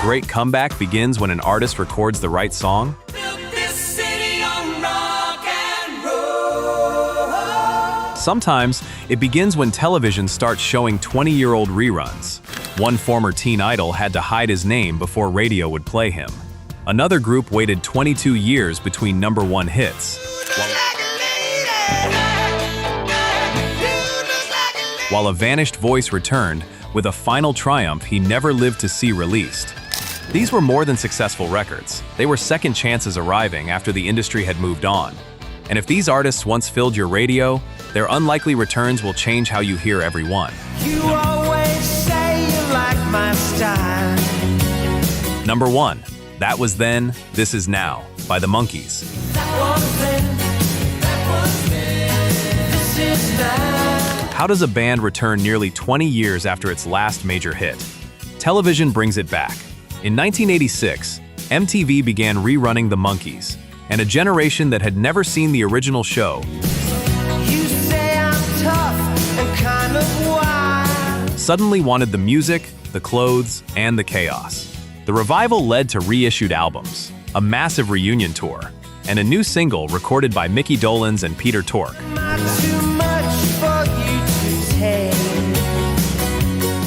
great comeback begins when an artist records the right song? Sometimes, it begins when television starts showing 20-year-old reruns. One former teen idol had to hide his name before radio would play him. Another group waited 22 years between #1 hits. While a vanished voice returned with a final triumph he never lived to see released. These were more than successful records. They were second chances arriving after the industry had moved on. And if these artists once filled your radio, their unlikely returns will change how you hear every one. You always say you like my style. #1, That Was Then, This Is Now, by the Monkees. How does a band return nearly 20 years after its last major hit? Television brings it back. In 1986, MTV began rerunning the Monkees, and a generation that had never seen the original show suddenly wanted the music, the clothes, and the chaos. The revival led to reissued albums, a massive reunion tour, and a new single recorded by Mickey Dolenz and Peter Tork.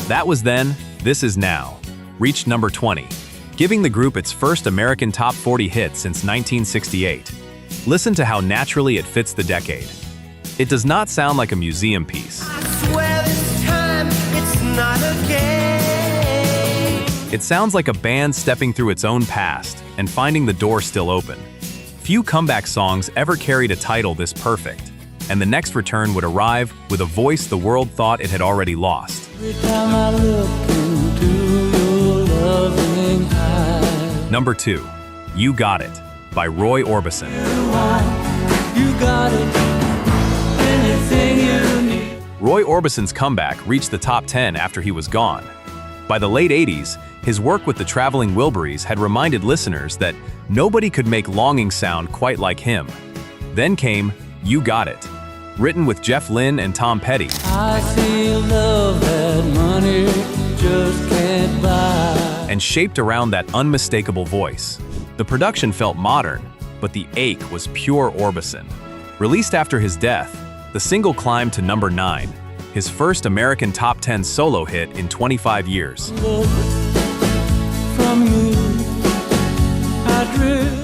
That Was Then, This Is Now reached #20, giving the group its first American Top 40 hit since 1968. Listen to how naturally it fits the decade. It does not sound like a museum piece. It sounds like a band stepping through its own past and finding the door still open. Few comeback songs ever carried a title this perfect, and the next return would arrive with a voice the world thought it had already lost. #2, You Got It, by Roy Orbison. Roy Orbison's comeback reached the top 10 after he was gone. By the late 80s, his work with the Traveling Wilburys had reminded listeners that nobody could make longing sound quite like him. Then came You Got It, written with Jeff Lynne and Tom Petty. I feel love that money just can't buy. And shaped around that unmistakable voice. The production felt modern, but the ache was pure Orbison. Released after his death, the single climbed to #9, his first American Top 10 solo hit in 25 years.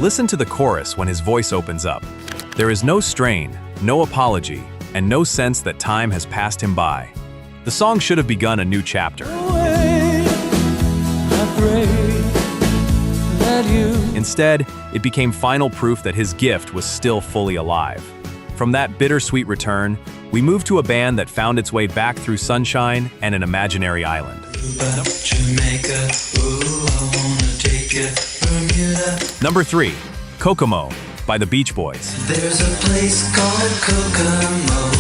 Listen to the chorus when his voice opens up. There is no strain, no apology, and no sense that time has passed him by. The song should have begun a new chapter. Instead, it became final proof that his gift was still fully alive. From that bittersweet return, we moved to a band that found its way back through sunshine and an imaginary island. #3, Kokomo, by the Beach Boys. There's a place called Kokomo.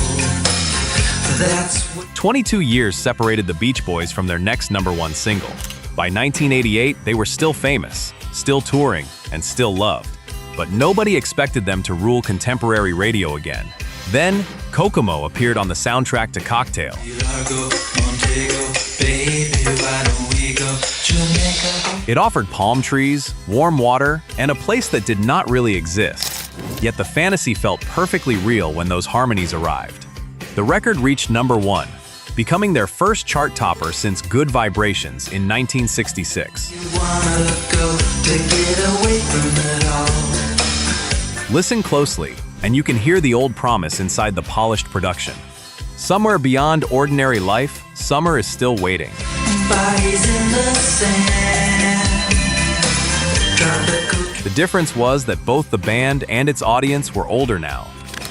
22 years separated the Beach Boys from their next #1 single. By 1988, they were still famous, still touring, and still loved. But nobody expected them to rule contemporary radio again. Then, Kokomo appeared on the soundtrack to Cocktail. It offered palm trees, warm water, and a place that did not really exist. Yet the fantasy felt perfectly real when those harmonies arrived. The record reached #1, becoming their first chart topper since Good Vibrations in 1966. Listen closely, and you can hear the old promise inside the polished production. Somewhere beyond ordinary life, summer is still waiting. The difference was that both the band and its audience were older now.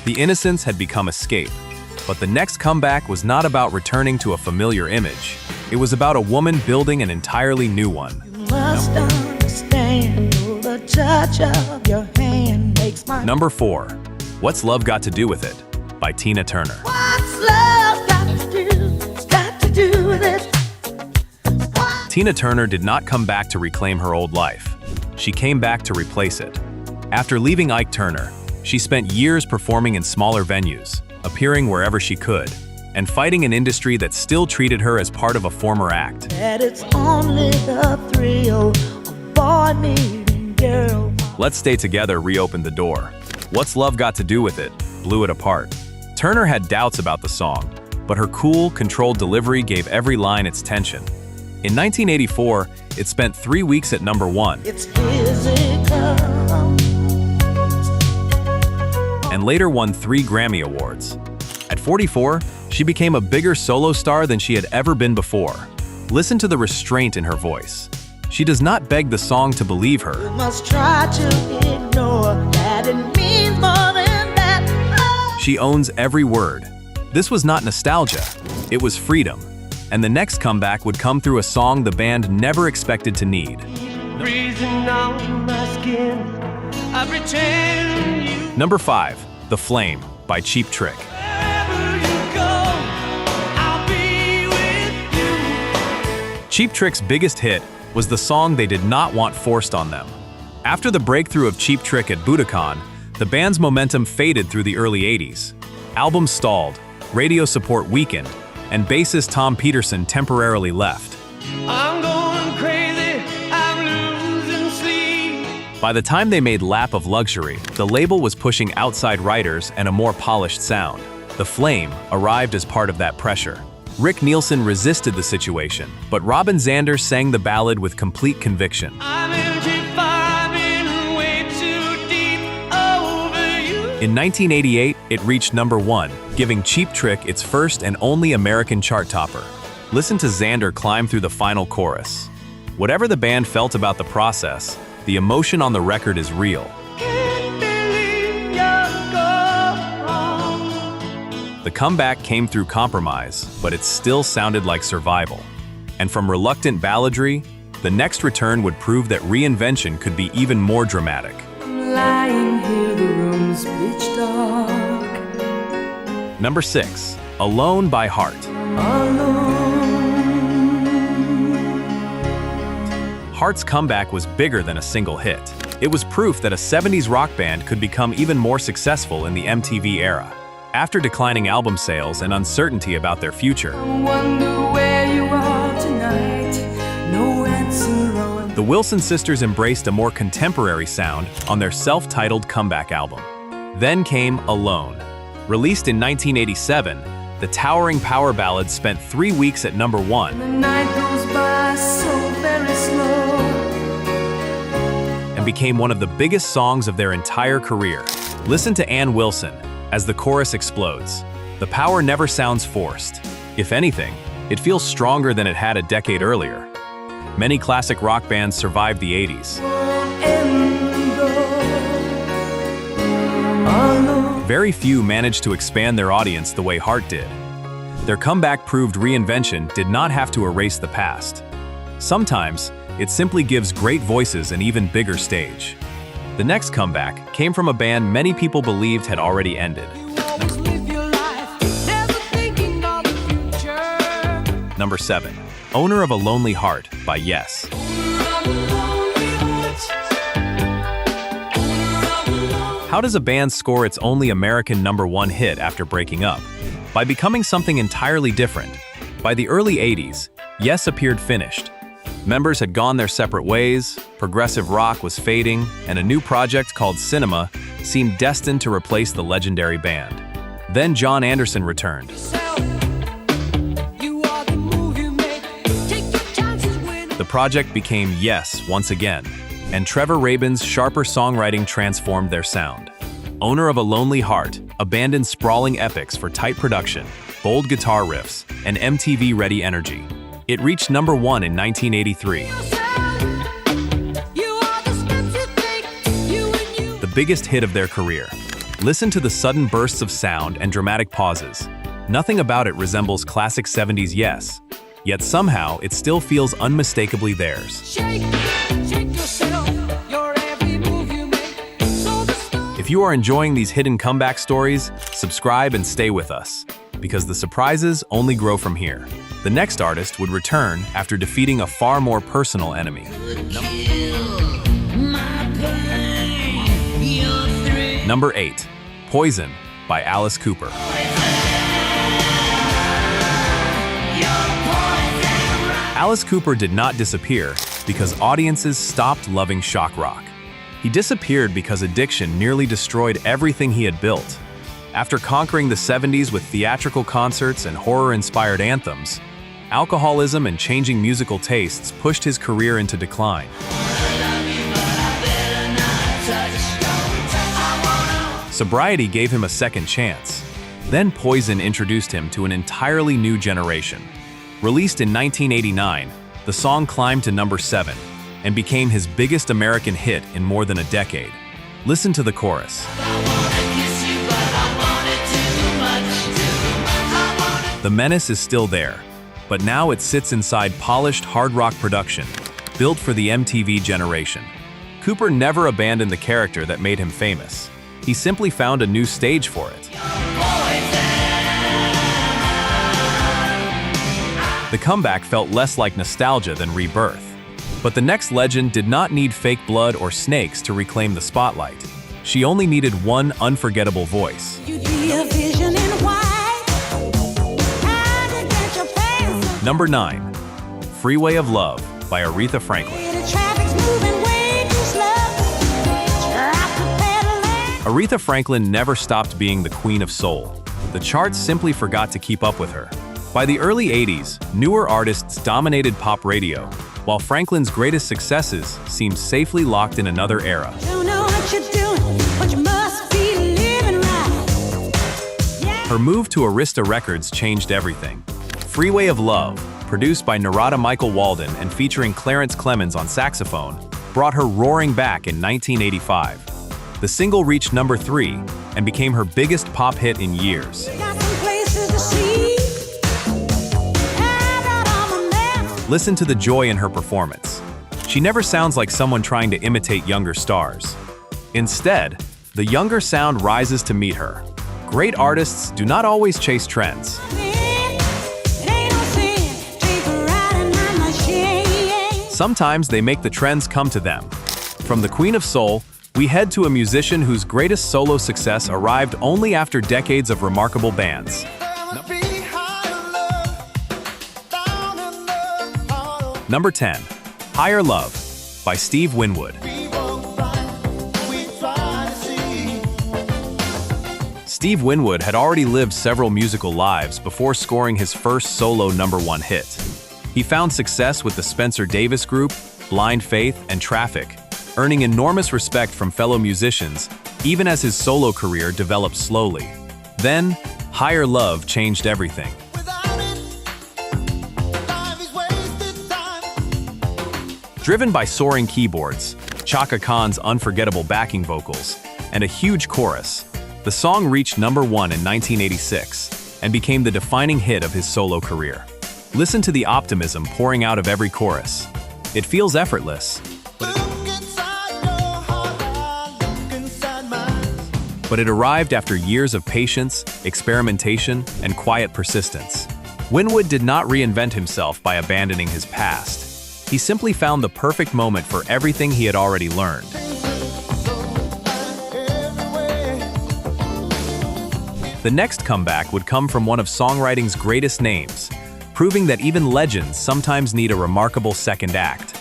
The innocence had become escape. But the next comeback was not about returning to a familiar image. It was about a woman building an entirely new one. #4, What's Love Got to Do With It, by Tina Turner. What's love got to do with it? Tina Turner did not come back to reclaim her old life. She came back to replace it. After leaving Ike Turner, she spent years performing in smaller venues, appearing wherever she could. and fighting an industry that still treated her as part of a former act. That it's only the thrill of boy meeting girl. Let's Stay Together reopened the door. What's Love Got to Do with It blew it apart. Turner had doubts about the song, but her cool, controlled delivery gave every line its tension. In 1984, it spent 3 weeks at #1. It's physical. And later won 3 Grammy Awards. At 44, she became a bigger solo star than she had ever been before. Listen to the restraint in her voice. She does not beg the song to believe her. You must try to ignore that it means more than that. Oh. She owns every word. This was not nostalgia, it was freedom. And the next comeback would come through a song the band never expected to need. Breathing on my skin, I pretend you. Number 5, The Flame by Cheap Trick. Wherever you go, I'll be with you. Cheap Trick's biggest hit was the song they did not want forced on them. After the breakthrough of Cheap Trick at Budokan, the band's momentum faded through the early 80s. Albums stalled, radio support weakened, and bassist Tom Peterson temporarily left. I'm going crazy, I'm losing sleep. By the time they made Lap of Luxury, the label was pushing outside writers and a more polished sound. The Flame arrived as part of that pressure. Rick Nielsen resisted the situation, but Robin Zander sang the ballad with complete conviction. I'm vibing way too deep over you. In 1988, it reached #1, giving Cheap Trick its first and only American chart topper. Listen to Zander climb through the final chorus. Whatever the band felt about the process, the emotion on the record is real. Can't believe you're gone. The comeback came through compromise, but it still sounded like survival. And from reluctant balladry, the next return would prove that reinvention could be even more dramatic. I'm lying here, the room's pitch dark. Number 6, Alone by Heart. Heart's comeback was bigger than a single hit. It was proof that a 70s rock band could become even more successful in the MTV era. After declining album sales and uncertainty about their future, the Wilson sisters embraced a more contemporary sound on their self-titled comeback album. Then came Alone. Released in 1987, the towering power ballad spent 3 weeks at #1. The night goes by so very slow. And became one of the biggest songs of their entire career. Listen to Ann Wilson as the chorus explodes. The power never sounds forced. If anything, it feels stronger than it had a decade earlier. Many classic rock bands survived the 80s. Very few managed to expand their audience the way Heart did. Their comeback proved reinvention did not have to erase the past. Sometimes, it simply gives great voices an even bigger stage. The next comeback came from a band many people believed had already ended. Number 7, Owner of a Lonely Heart by Yes. How does a band score its only American #1 hit after breaking up? By becoming something entirely different. By the early 80s, Yes appeared finished. Members had gone their separate ways, progressive rock was fading, and a new project called Cinema seemed destined to replace the legendary band. Then John Anderson returned. The project became Yes once again, and Trevor Rabin's sharper songwriting transformed their sound. Owner of a Lonely Heart abandoned sprawling epics for tight production, bold guitar riffs, and MTV-ready energy. It reached #1 in 1983. The biggest hit of their career. Listen to the sudden bursts of sound and dramatic pauses. Nothing about it resembles classic 70s Yes, yet somehow it still feels unmistakably theirs. If you are enjoying these hidden comeback stories, subscribe and stay with us, because the surprises only grow from here. The next artist would return after defeating a far more personal enemy. Number 8, Poison by Alice Cooper. Alice Cooper did not disappear because audiences stopped loving shock rock. He disappeared because addiction nearly destroyed everything he had built. After conquering the 70s with theatrical concerts and horror-inspired anthems, alcoholism and changing musical tastes pushed his career into decline. Sobriety gave him a second chance. Then Poison introduced him to an entirely new generation. Released in 1989, the song climbed to number 7 and became his biggest American hit in more than a decade. Listen to the chorus. The menace is still there, but now it sits inside polished hard rock production, built for the MTV generation. Cooper never abandoned the character that made him famous. He simply found a new stage for it. The comeback felt less like nostalgia than rebirth. But the next legend did not need fake blood or snakes to reclaim the spotlight. She only needed one unforgettable voice. Number 9. Freeway of Love by Aretha Franklin. Aretha Franklin never stopped being the queen of soul. The charts simply forgot to keep up with her. By the early 80s, newer artists dominated pop radio, while Franklin's greatest successes seemed safely locked in another era. Her move to Arista Records changed everything. Freeway of Love, produced by Narada Michael Walden and featuring Clarence Clemens on saxophone, brought her roaring back in 1985. The single reached number 3 and became her biggest pop hit in years. Listen to the joy in her performance. She never sounds like someone trying to imitate younger stars. Instead, the younger sound rises to meet her. Great artists do not always chase trends. Sometimes they make the trends come to them. From the Queen of Soul, we head to a musician whose greatest solo success arrived only after decades of remarkable bands. Number 10. Higher Love by Steve Winwood. Steve Winwood had already lived several musical lives before scoring his first solo #1 hit. He found success with the Spencer Davis Group, Blind Faith, and Traffic, earning enormous respect from fellow musicians, even as his solo career developed slowly. Then, Higher Love changed everything. Driven by soaring keyboards, Chaka Khan's unforgettable backing vocals, and a huge chorus, the song reached #1 in 1986 and became the defining hit of his solo career. Listen to the optimism pouring out of every chorus. It feels effortless, but it arrived after years of patience, experimentation, and quiet persistence. Winwood did not reinvent himself by abandoning his past. He simply found the perfect moment for everything he had already learned. The next comeback would come from one of songwriting's greatest names, proving that even legends sometimes need a remarkable second act.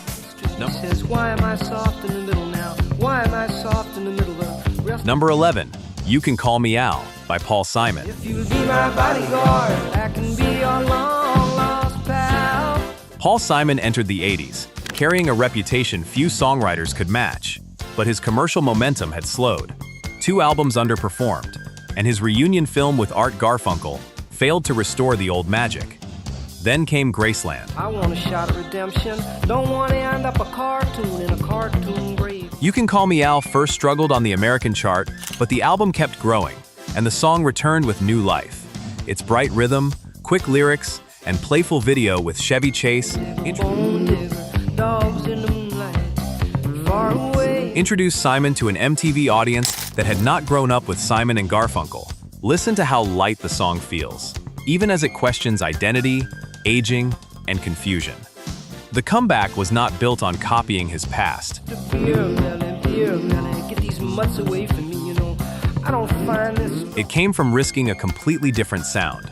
Number 11. You Can Call Me Al by Paul Simon. If you'll be my bodyguard, I can be your long-lost pal. Paul Simon entered the 80s, carrying a reputation few songwriters could match, but his commercial momentum had slowed. 2 albums underperformed, and his reunion film with Art Garfunkel failed to restore the old magic. Then came Graceland. I want a shot of redemption. Don't want to end up a cartoon in a cartoon grave. You Can Call Me Al first struggled on the American chart, but the album kept growing, and the song returned with new life. Its bright rhythm, quick lyrics, and playful video with Chevy Chase introduced Simon to an MTV audience that had not grown up with Simon and Garfunkel. Listen to how light the song feels, even as it questions identity, aging, and confusion. The comeback was not built on copying his past. It came from risking a completely different sound.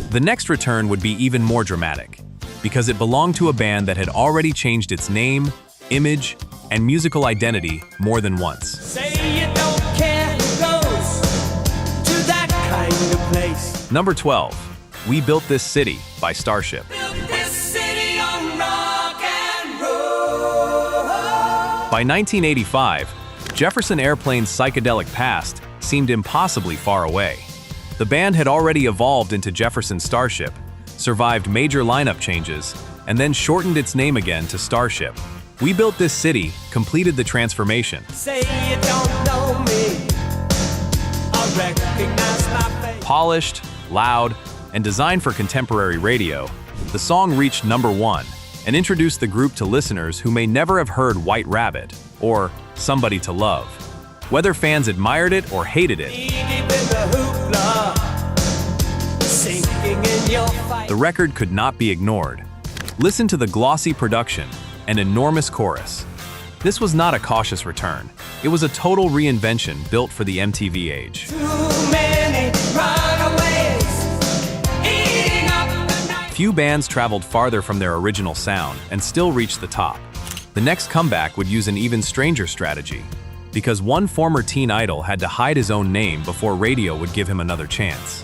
The next return would be even more dramatic, because it belonged to a band that had already changed its name, image, and musical identity more than once. Say you don't care who goes to that kind of place. Number 12, We Built This City by Starship. Built this city on rock and roll. By 1985, Jefferson Airplane's psychedelic past seemed impossibly far away. The band had already evolved into Jefferson Starship, survived major lineup changes, and then shortened its name again to Starship. We Built This City completed the transformation. Say you don't know me, I recognize my face. Polished, loud, and designed for contemporary radio, the song reached number 1 and introduced the group to listeners who may never have heard White Rabbit or Somebody to Love. Whether fans admired it or hated it, Deep in the hoopla, sinking in your fight. the record could not be ignored. Listen to the glossy production and enormous chorus. This was not a cautious return. It was a total reinvention built for the MTV age. Too many runaways, eating up the night. Few bands traveled farther from their original sound and still reached the top. The next comeback would use an even stranger strategy, because one former teen idol had to hide his own name before radio would give him another chance.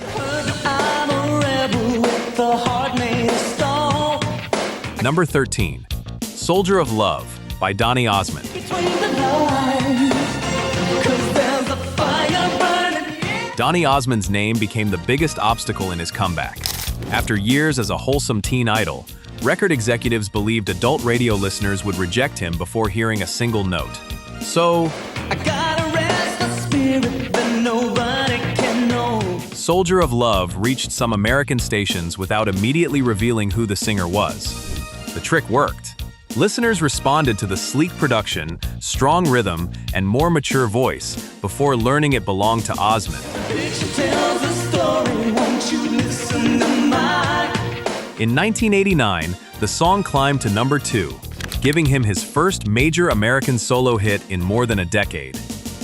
I'm a rebel with a heart made of stone. Number 13, Soldier of Love by Donny Osmond. Between the lines, 'cause there's a fire burning. Donny Osmond's name became the biggest obstacle in his comeback. After years as a wholesome teen idol, record executives believed adult radio listeners would reject him before hearing a single note. So, I gotta rest the spirit that nobody can know. Soldier of Love reached some American stations without immediately revealing who the singer was. The trick worked. Listeners responded to the sleek production, strong rhythm, and more mature voice before learning it belonged to Osmond. Picture tells a story, won't you listen to mine? In 1989, the song climbed to number 2, giving him his first major American solo hit in more than a decade.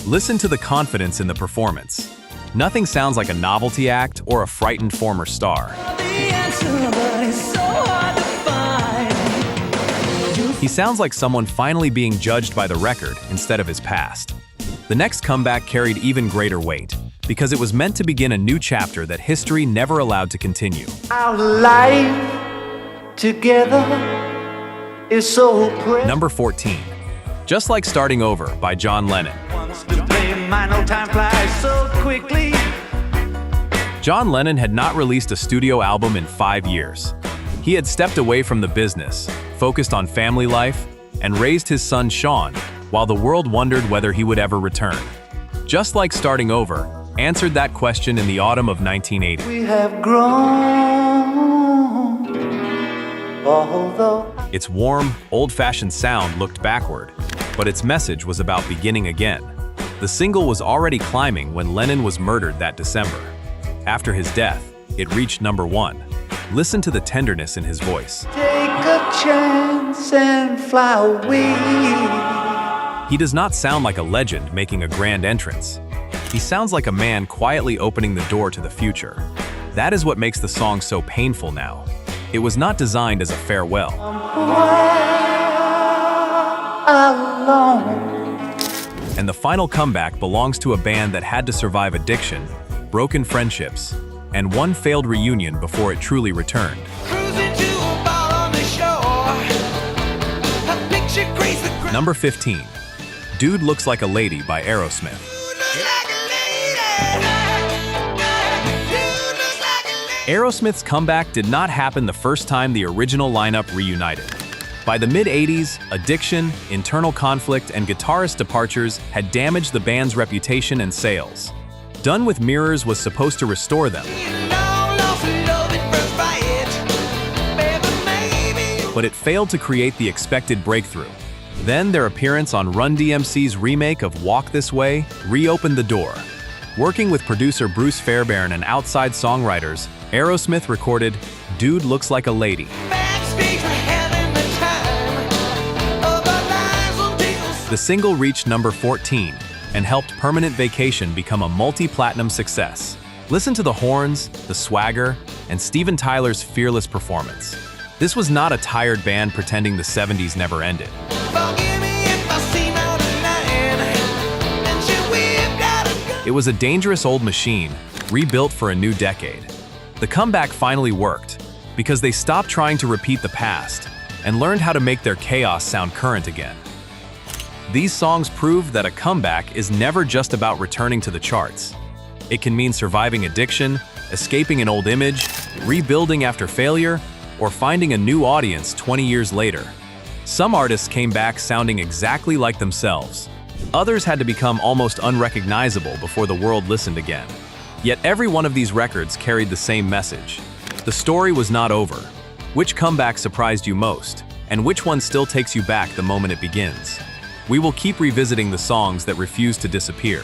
Listen to the confidence in the performance. Nothing sounds like a novelty act or a frightened former star. The answer, but it's so hard to find. He sounds like someone finally being judged by the record instead of his past. The next comeback carried even greater weight, because it was meant to begin a new chapter that history never allowed to continue. Our life together is so precious. Number 14, Just Like Starting Over by John Lennon. Wants to play mine, no time flies so quickly. John Lennon had not released a studio album in 5 years. He had stepped away from the business, focused on family life, and raised his son Sean, while the world wondered whether he would ever return. Just Like Starting Over answered that question in the autumn of 1980. We have grown, although Its warm, old-fashioned sound looked backward, but its message was about beginning again. The single was already climbing when Lennon was murdered that December. After his death, it reached number 1. Listen to the tenderness in his voice. take a chance and fly away. He does not sound like a legend making a grand entrance. He sounds like a man quietly opening the door to the future. That is what makes the song so painful now. It was not designed as a farewell. Alone. And the final comeback belongs to a band that had to survive addiction, broken friendships, and one failed reunion before it truly returned. Cruising to a bar on the shore. A picture creates the ground. Number 15, Dude Looks Like a Lady by Aerosmith. Aerosmith's comeback did not happen the first time the original lineup reunited. By the mid-80s, addiction, internal conflict, and guitarist departures had damaged the band's reputation and sales. Done with Mirrors was supposed to restore them, but it failed to create the expected breakthrough. Then their appearance on Run DMC's remake of Walk This Way reopened the door. Working with producer Bruce Fairbairn and outside songwriters, Aerosmith recorded Dude Looks Like a Lady. The single reached number 14 and helped Permanent Vacation become a multi-platinum success. Listen to the horns, the swagger, and Steven Tyler's fearless performance. This was not a tired band pretending the 70s never ended. It was a dangerous old machine, rebuilt for a new decade. The comeback finally worked, because they stopped trying to repeat the past and learned how to make their chaos sound current again. These songs proved that a comeback is never just about returning to the charts. It can mean surviving addiction, escaping an old image, rebuilding after failure, or finding a new audience 20 years later. Some artists came back sounding exactly like themselves. Others had to become almost unrecognizable before the world listened again. Yet every one of these records carried the same message. The story was not over. Which comeback surprised you most? And which one still takes you back the moment it begins? We will keep revisiting the songs that refuse to disappear.